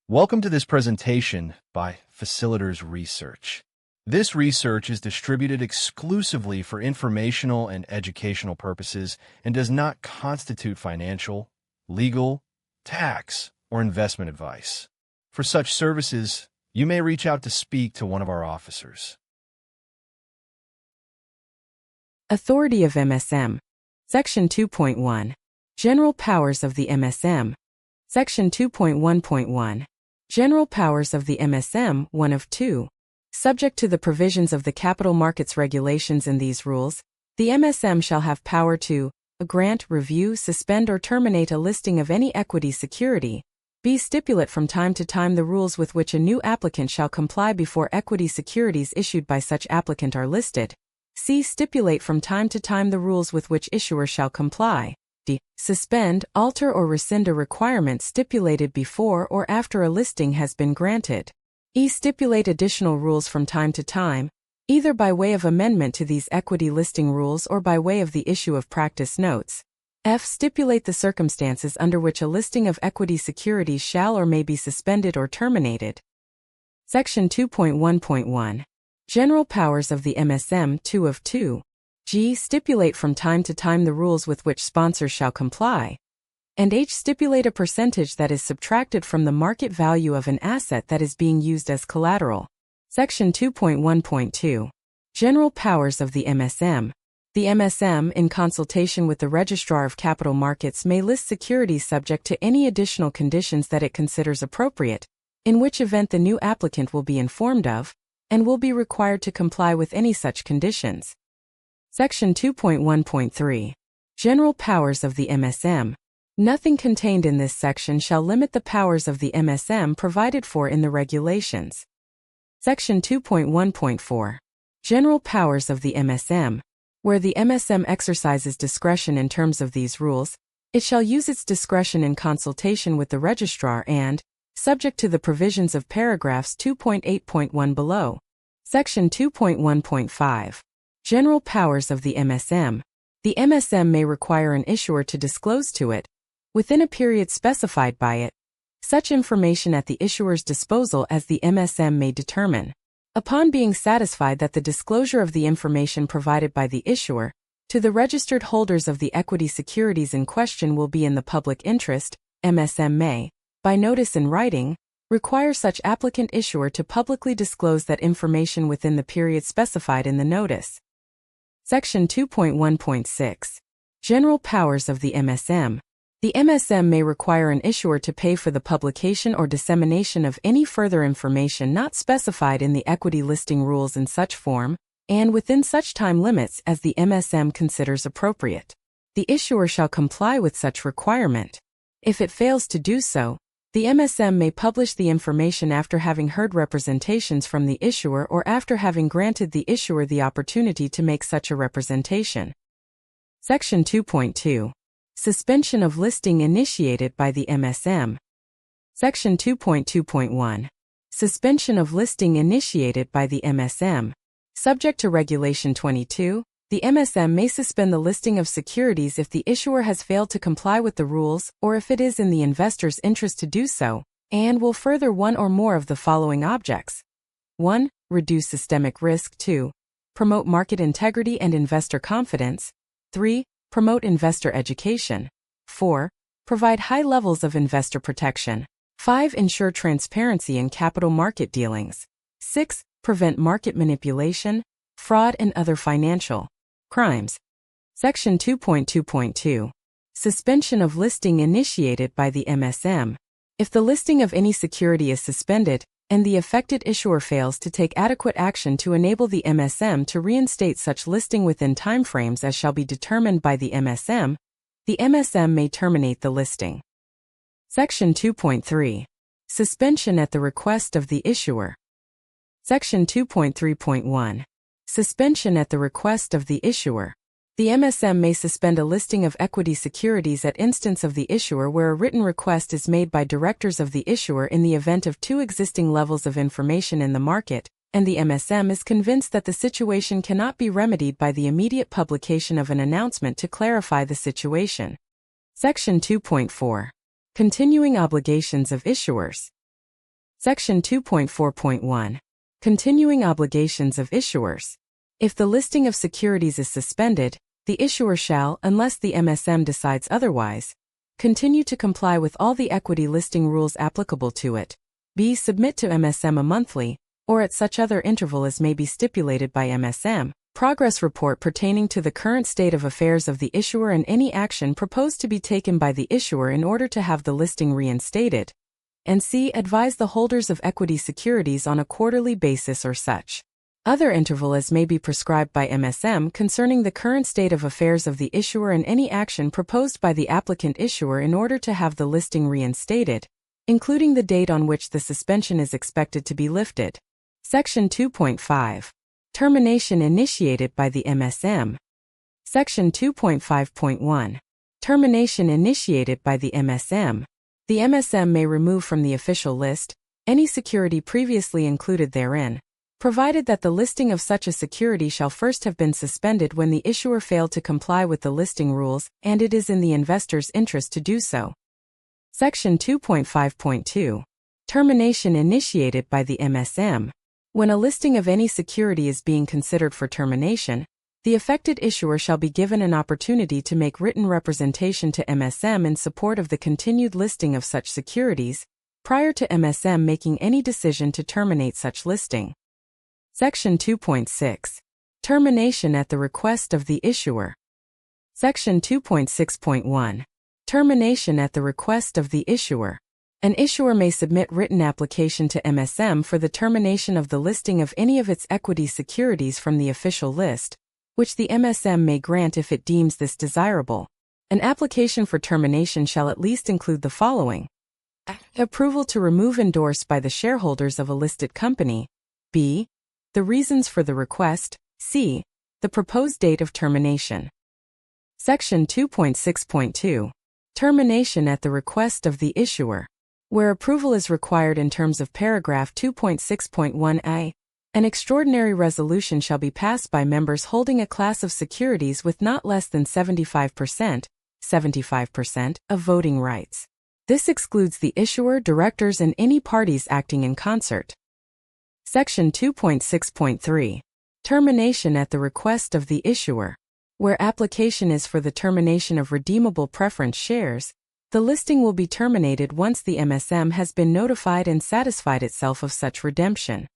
Welcome to this presentation by Facilitators Research. This research is distributed exclusively for informational and educational purposes and does not constitute financial, legal, tax, or investment advice. For such services, you may reach out to speak to one of our officers. Authority of MSM. Section 2.1. General powers of the MSM. Section 2.1.1. General powers of the MSM, 1 of 2. Subject to the provisions of the capital markets regulations and these rules, the MSM shall have power to grant, review, suspend or terminate a listing of any equity security, b. stipulate from time to time the rules with which a new applicant shall comply before equity securities issued by such applicant are listed, c. stipulate from time to time the rules with which issuer shall comply, d. suspend, alter or rescind a requirement stipulated before or after a listing has been granted, e. stipulate additional rules from time to time, either by way of amendment to these equity listing rules or by way of the issue of practice notes, f. stipulate the circumstances under which a listing of equity securities shall or may be suspended or terminated. Section 2.1.1. General powers of the MSM, 2 of 2. G. Stipulate from time to time the rules with which sponsors shall comply. And H. Stipulate a percentage that is subtracted from the market value of an asset that is being used as collateral. Section 2.1.2. General powers of the MSM. The MSM, in consultation with the Registrar of Capital Markets, may list securities subject to any additional conditions that it considers appropriate, in which event the new applicant will be informed of, and will be required to comply with any such conditions. Section 2.1.3. General powers of the MSM. Nothing contained in this section shall limit the powers of the MSM provided for in the regulations. Section 2.1.4. General powers of the MSM. Where the MSM exercises discretion in terms of these rules, it shall use its discretion in consultation with the registrar and, subject to the provisions of paragraphs 2.8.1 below. Section 2.1.5. General powers of the MSM. The MSM may require an issuer to disclose to it, within a period specified by it, such information at the issuer's disposal as the MSM may determine. Upon being satisfied that the disclosure of the information provided by the issuer to the registered holders of the equity securities in question will be in the public interest, MSM may, by notice in writing, require such applicant issuer to publicly disclose that information within the period specified in the notice. Section 2.1.6. General powers of the MSM. The MSM may require an issuer to pay for the publication or dissemination of any further information not specified in the equity listing rules in such form, and within such time limits as the MSM considers appropriate. The issuer shall comply with such requirement. If it fails to do so, the MSM may publish the information after having heard representations from the issuer or after having granted the issuer the opportunity to make such a representation. Section 2.2. Suspension of listing initiated by the MSM. Section 2.2.1. Suspension of listing initiated by the MSM. Subject to Regulation 22, the MSM may suspend the listing of securities if the issuer has failed to comply with the rules or if it is in the investor's interest to do so, and will further one or more of the following objects. 1. Reduce systemic risk. 2. Promote market integrity and investor confidence. 3. Promote investor education. 4. Provide high levels of investor protection. 5. Ensure transparency in capital market dealings. 6. Prevent market manipulation, fraud and other financial crimes. Section 2.2.2. Suspension of listing initiated by the MSM. If the listing of any security is suspended, and the affected issuer fails to take adequate action to enable the MSM to reinstate such listing within timeframes as shall be determined by the MSM may terminate the listing. Section 2.3. Suspension at the request of the issuer. Section 2.3.1. Suspension at the request of the issuer. The MSM may suspend a listing of equity securities at instance of the issuer where a written request is made by directors of the issuer in the event of two existing levels of information in the market, and the MSM is convinced that the situation cannot be remedied by the immediate publication of an announcement to clarify the situation. Section 2.4. Continuing obligations of issuers. Section 2.4.1. Continuing obligations of issuers. If the listing of securities is suspended, the issuer shall, unless the MSM decides otherwise, continue to comply with all the equity listing rules applicable to it. B. Submit to MSM a monthly, or at such other interval as may be stipulated by MSM, progress report pertaining to the current state of affairs of the issuer and any action proposed to be taken by the issuer in order to have the listing reinstated. And C. Advise the holders of equity securities on a quarterly basis or such other interval as may be prescribed by MSM concerning the current state of affairs of the issuer and any action proposed by the applicant issuer in order to have the listing reinstated, including the date on which the suspension is expected to be lifted. Section 2.5. Termination initiated by the MSM. Section 2.5.1. Termination initiated by the MSM. The MSM may remove from the official list any security previously included therein, provided that the listing of such a security shall first have been suspended when the issuer failed to comply with the listing rules and it is in the investor's interest to do so. Section 2.5.2. Termination initiated by the MSM. When a listing of any security is being considered for termination, the affected issuer shall be given an opportunity to make written representation to MSM in support of the continued listing of such securities, prior to MSM making any decision to terminate such listing. Section 2.6. Termination at the request of the issuer. Section 2.6.1. Termination at the request of the issuer. An issuer may submit written application to MSM for the termination of the listing of any of its equity securities from the official list, which the MSM may grant if it deems this desirable. An application for termination shall at least include the following: approval to remove endorsed by the shareholders of a listed company. B. The reasons for the request. C. The proposed date of termination. Section 2.6.2. Termination at the request of the issuer. Where approval is required in terms of paragraph 2.6.1a, an extraordinary resolution shall be passed by members holding a class of securities with not less than 75% of voting rights. This excludes the issuer, directors, and any parties acting in concert. Section 2.6.3. Termination at the request of the issuer. Where application is for the termination of redeemable preference shares, the listing will be terminated once the MSM has been notified and satisfied itself of such redemption.